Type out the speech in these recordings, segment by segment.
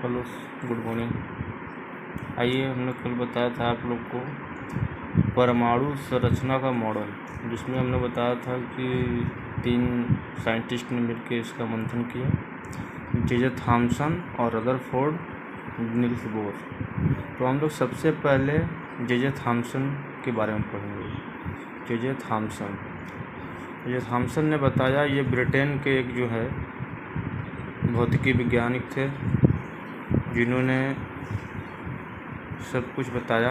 Hello, good morning. आइए, हमने कल बताया था आप लोग को परमाणु संरचना का मॉडल, जिसमें हमने बताया था कि 3 साइंटिस्ट ने मिलकर इसका मंथन किया, जे थॉमसन और रदरफोर्ड, नील्स बोर। तो हम लोग सबसे पहले जे थॉमसन के बारे में पढ़ेंगे। जे थॉमसन ने बताया, ये ब्रिटेन के एक जो है भौतिकी वैज्ञानिक थे, जिन्होंने सब कुछ बताया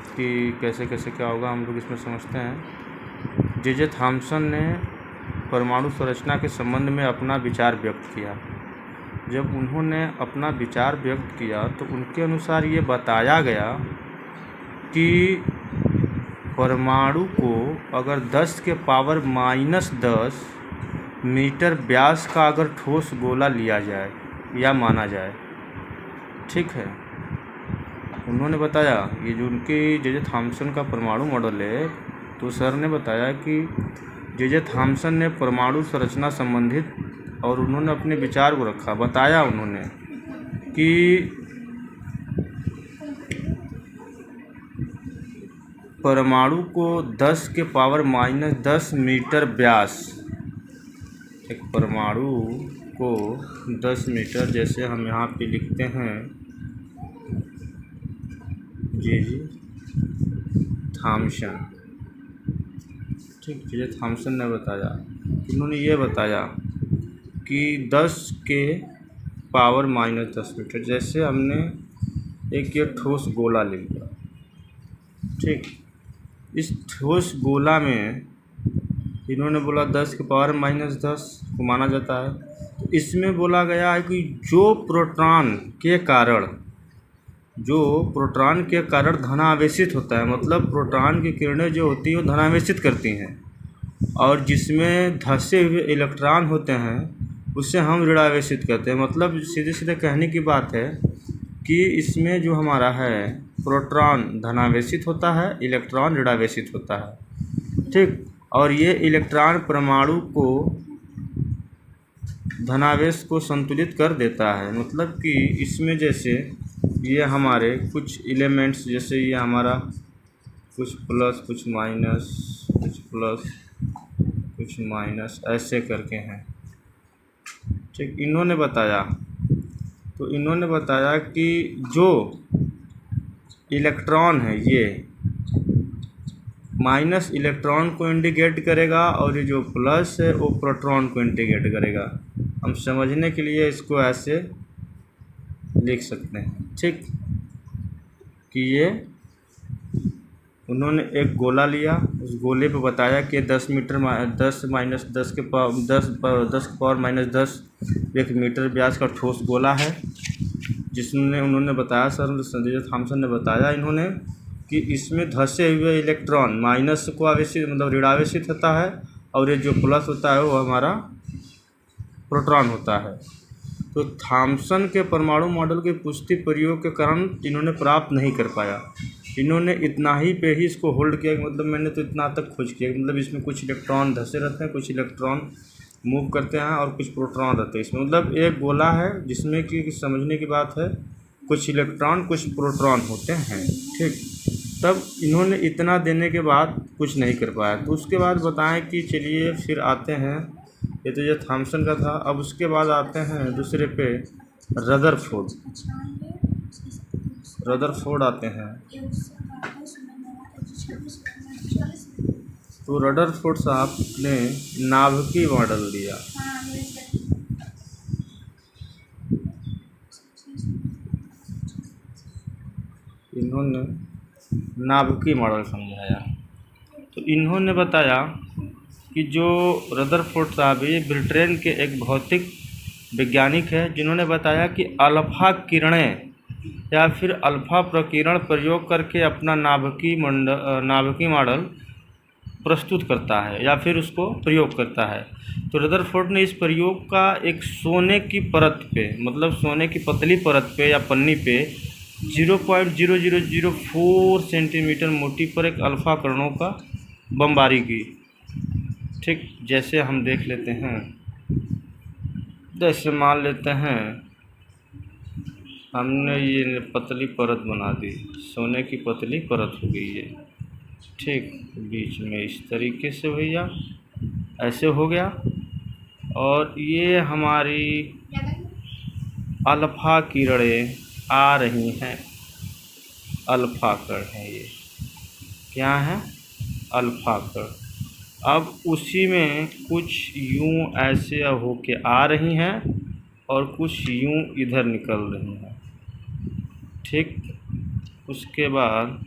कि कैसे कैसे क्या होगा। हम लोग इसमें समझते हैं। जे थॉमसन ने परमाणु संरचना के संबंध में अपना विचार व्यक्त किया। जब उन्होंने अपना विचार व्यक्त किया तो उनके अनुसार ये बताया गया कि परमाणु को अगर 10 के पावर -10 मीटर व्यास का अगर ठोस गोला लिया जाए या माना जाए, ठीक है, उन्होंने बताया, ये जो उनके जे थॉमसन का परमाणु मॉडल है, तो सर ने बताया कि जे थॉमसन ने परमाणु संरचना संबंधित और उन्होंने अपने विचार को रखा। बताया उन्होंने कि परमाणु को 10 के पावर -10 मीटर व्यास, एक परमाणु को 10 मीटर, जैसे हम यहाँ पे लिखते हैं जे थॉमसन, ठीक, जे थॉमसन ने बताया, उन्होंने ये बताया कि 10 के पावर -10 मीटर, जैसे हमने एक ये ठोस गोला ले लिया, ठीक, इस ठोस गोला में इन्होंने बोला 10 के पावर -10 को माना जाता है। तो इसमें बोला गया है कि जो प्रोटॉन के कारण धनावेशित होता है, मतलब प्रोटॉन की किरणें जो होती हैं वो धनावेशित करती हैं, और जिसमें धंसे हुए इलेक्ट्रॉन होते हैं उससे हम ऋणावेशित करते हैं। मतलब सीधे सीधे कहने की बात है कि इसमें जो हमारा है प्रोटॉन धनावेशित होता है, इलेक्ट्रॉन ऋणावेशित होता है, ठीक। और ये इलेक्ट्रॉन परमाणु को धनावेश को संतुलित कर देता है। मतलब कि इसमें जैसे ये हमारे कुछ एलिमेंट्स, जैसे ये हमारा कुछ प्लस कुछ माइनस, कुछ प्लस कुछ माइनस, ऐसे करके हैं, ठीक। इन्होंने बताया कि जो इलेक्ट्रॉन है ये माइनस इलेक्ट्रॉन को इंडिकेट करेगा और ये जो प्लस है वो प्रोटॉन को इंडिकेट करेगा। हम समझने के लिए इसको ऐसे लिख सकते हैं, ठीक, कि ये उन्होंने एक गोला लिया, उस गोले पे बताया कि 10 मीटर 10 -10 के पावर -10 एक मीटर व्यास का ठोस गोला है, जिसमें उन्होंने बताया, सर जे थॉमसन ने बताया इन्होंने, कि इसमें धंसे हुए इलेक्ट्रॉन माइनस को आवेशित, मतलब ऋणावेशित होता है, और ये जो प्लस होता है वो हमारा प्रोटॉन होता है। तो थॉमसन के परमाणु मॉडल के पुष्टि प्रयोग के कारण इन्होंने प्राप्त नहीं कर पाया। इन्होंने इतना ही पे ही इसको होल्ड किया, मतलब मैंने तो इतना तक खोज किया, मतलब इसमें कुछ इलेक्ट्रॉन धंसे रहते हैं, कुछ इलेक्ट्रॉन मूव करते हैं और कुछ प्रोटॉन रहते हैं इसमें। मतलब एक गोला है जिसमें कि समझने की बात है कुछ इलेक्ट्रॉन कुछ प्रोटॉन होते हैं, ठीक। तब इन्होंने इतना देने के बाद कुछ नहीं कर पाया। तो उसके बाद बताएं कि चलिए फिर आते हैं, ये तो ये थॉमसन का था। अब उसके बाद आते हैं दूसरे पे, रदरफोर्ड आते हैं। तो रदरफोर्ड साहब ने नाभिकीय मॉडल दिया। इन्होंने नाभिकीय मॉडल समझाया। तो इन्होंने बताया कि जो रदरफोर्ड साहब, ये ब्रिटेन के एक भौतिक वैज्ञानिक है, जिन्होंने बताया कि अल्फा किरणें या फिर अल्फा प्रकीर्ण प्रयोग करके अपना नाभिकीय मॉडल प्रस्तुत करता है या फिर उसको प्रयोग करता है। तो रदरफोर्ड ने इस प्रयोग का एक सोने की परत पे, मतलब सोने की पतली परत पे या पन्नी पे 0.0004 सेंटीमीटर मोटी पर एक अल्फा कणों का बमबारी की, ठीक। जैसे हम देख लेते हैं, जैसे मान लेते हैं हमने ये पतली परत बना दी, सोने की पतली परत हो गई ये, ठीक। बीच में इस तरीके से भैया ऐसे हो गया। और ये हमारी अल्फ़ा किरणें आ रही हैं, अल्फ़ा कण है ये, क्या है? अल्फ़ा कण। अब उसी में कुछ यूं ऐसे होके आ रही हैं और कुछ यूं इधर निकल रही हैं, ठीक। उसके बाद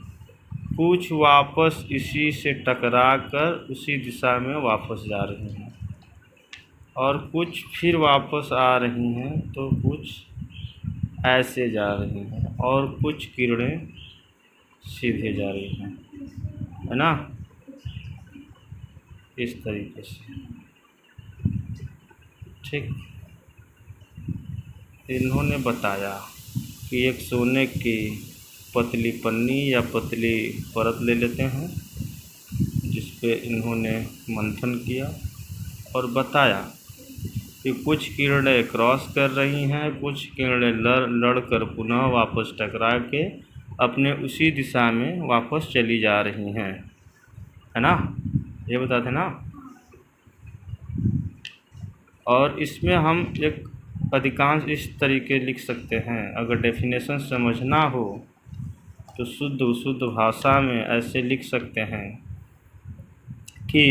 कुछ वापस इसी से टकरा कर उसी दिशा में वापस जा रही हैं और कुछ फिर वापस आ रही हैं, तो कुछ ऐसे जा रही हैं और कुछ किरणें सीधे जा रही हैं, है ना, इस तरीके से, ठीक। इन्होंने बताया कि एक सोने की पतली पन्नी या पतली परत ले लेते हैं, जिस पे इन्होंने मंथन किया और बताया कि कुछ किरणें क्रॉस कर रही हैं, कुछ किरणें लड़कर पुनः वापस टकरा के अपने उसी दिशा में वापस चली जा रही हैं, है ना, ये बताते ना। और इसमें हम एक अधिकांश इस तरीके लिख सकते हैं, अगर डेफिनेशन समझना हो तो शुद्ध भाषा में ऐसे लिख सकते हैं कि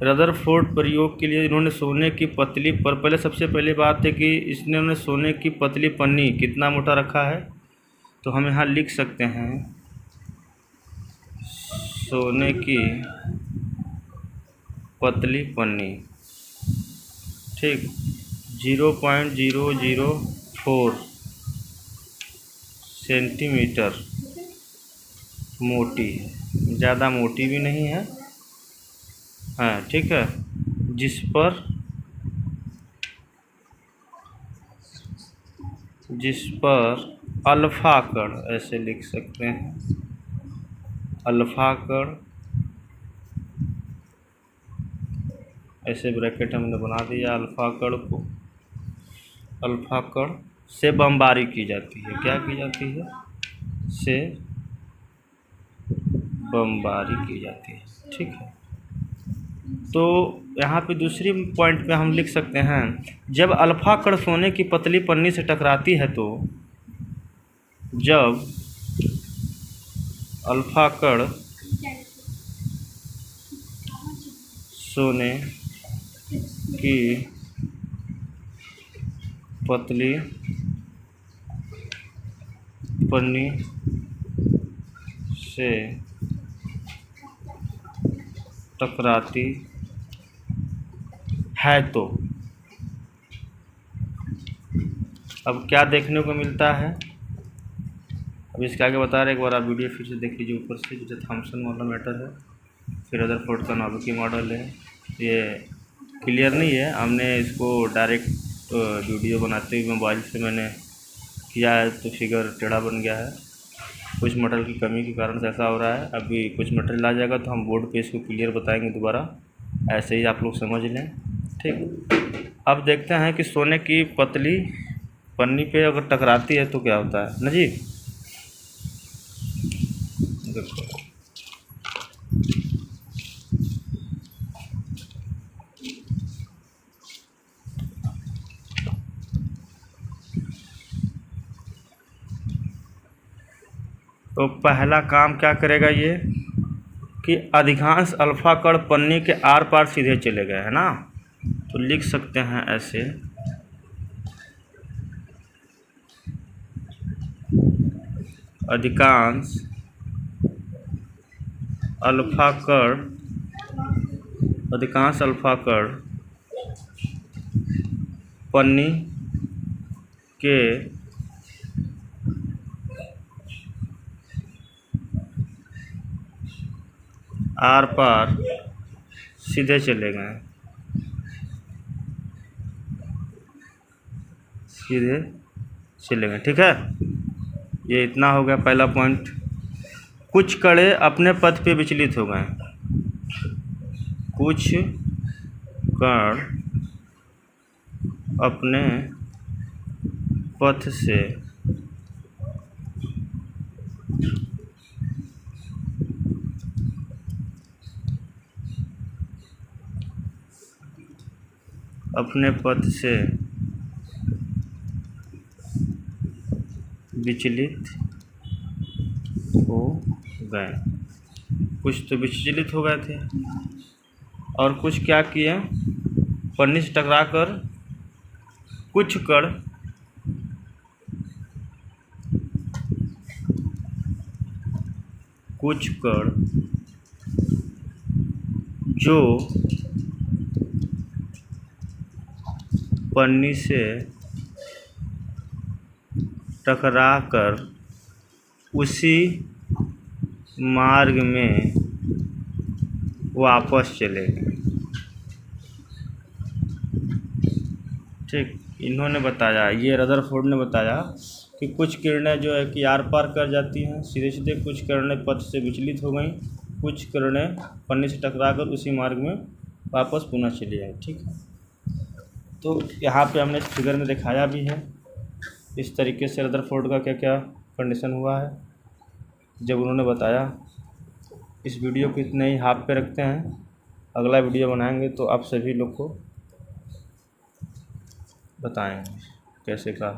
रदरफोर्ड प्रयोग के लिए इन्होंने सोने की पतली पर, पहले सबसे पहली बात है कि इसने उन्होंने सोने की पतली पन्नी कितना मोटा रखा है, तो हम यहाँ लिख सकते हैं सोने की पतली पन्नी, ठीक, 0.004 सेंटीमीटर मोटी है, ज़्यादा मोटी भी नहीं है, हाँ, ठीक है। जिस पर अल्फ़ा कण, ऐसे लिख सकते हैं, अल्फ़ा कण, ऐसे ब्रैकेट हमने बना दिया, अल्फ़ा कण को, अल्फ़ा कण से बमबारी की जाती है, क्या की जाती है? से बमबारी की जाती है, ठीक है। तो यहाँ पे दूसरी पॉइंट पे हम लिख सकते हैं, जब अल्फ़ा कण सोने की पतली पन्नी से टकराती है, तो जब अल्फ़ा कण सोने की पतली पन्नी से टकराती है, तो अब क्या देखने को मिलता है? अब इसके आगे बता रहे, एक बार आप वीडियो फिर से देख लीजिए ऊपर से, जैसे थॉमसन वाला मैटर है, फिर रदरफोर्ड का नॉविकी मॉडल है, ये क्लियर नहीं है, हमने इसको डायरेक्ट वीडियो बनाते हुए मोबाइल से मैंने किया है, तो फिगर टेढ़ा बन गया है, कुछ मटेरियल की कमी के कारण से ऐसा हो रहा है। अभी कुछ मटेरियल आ जाएगा तो हम बोर्ड पे इसको क्लियर बताएंगे दोबारा, ऐसे ही आप लोग समझ लें, ठीक। अब देखते हैं कि सोने की पतली पन्नी पे अगर टकराती है तो क्या होता है ना जी। देखो, तो पहला काम क्या करेगा ये कि अधिकांश अल्फ़ा कण पन्नी के आर पार सीधे चले गए, है ना, तो लिख सकते हैं ऐसे, अधिकांश अल्फ़ा कण पन्नी के आर पार सीधे चले गए, ठीक है। ये इतना हो गया पहला पॉइंट। कुछ कण अपने पथ पे विचलित हो गए, कुछ कण अपने पथ से अपने पथ से विचलित हो गए। कुछ तो विचलित हो गए थे और कुछ क्या किए, पन्नी से टकराकर कुछ कण जो पन्नी से टकराकर उसी मार्ग में वापस चले गए। ठीक, इन्होंने बताया, ये रदरफोर्ड ने बताया कि कुछ किरणें जो है कि आर पार कर जाती हैं सीधे सीधे, कुछ किरणें पथ से विचलित हो गई, कुछ किरणें पन्नी से टकराकर उसी मार्ग में वापस पुनः चली आई। ठीक है, तो यहाँ पे हमने इस फिगर में दिखाया भी है इस तरीके से रदरफोर्ड का क्या क्या कंडीशन हुआ है जब उन्होंने बताया। इस वीडियो को इतने ही हाफ पे रखते हैं, अगला वीडियो बनाएंगे तो आप सभी लोग को बताएंगे कैसे का।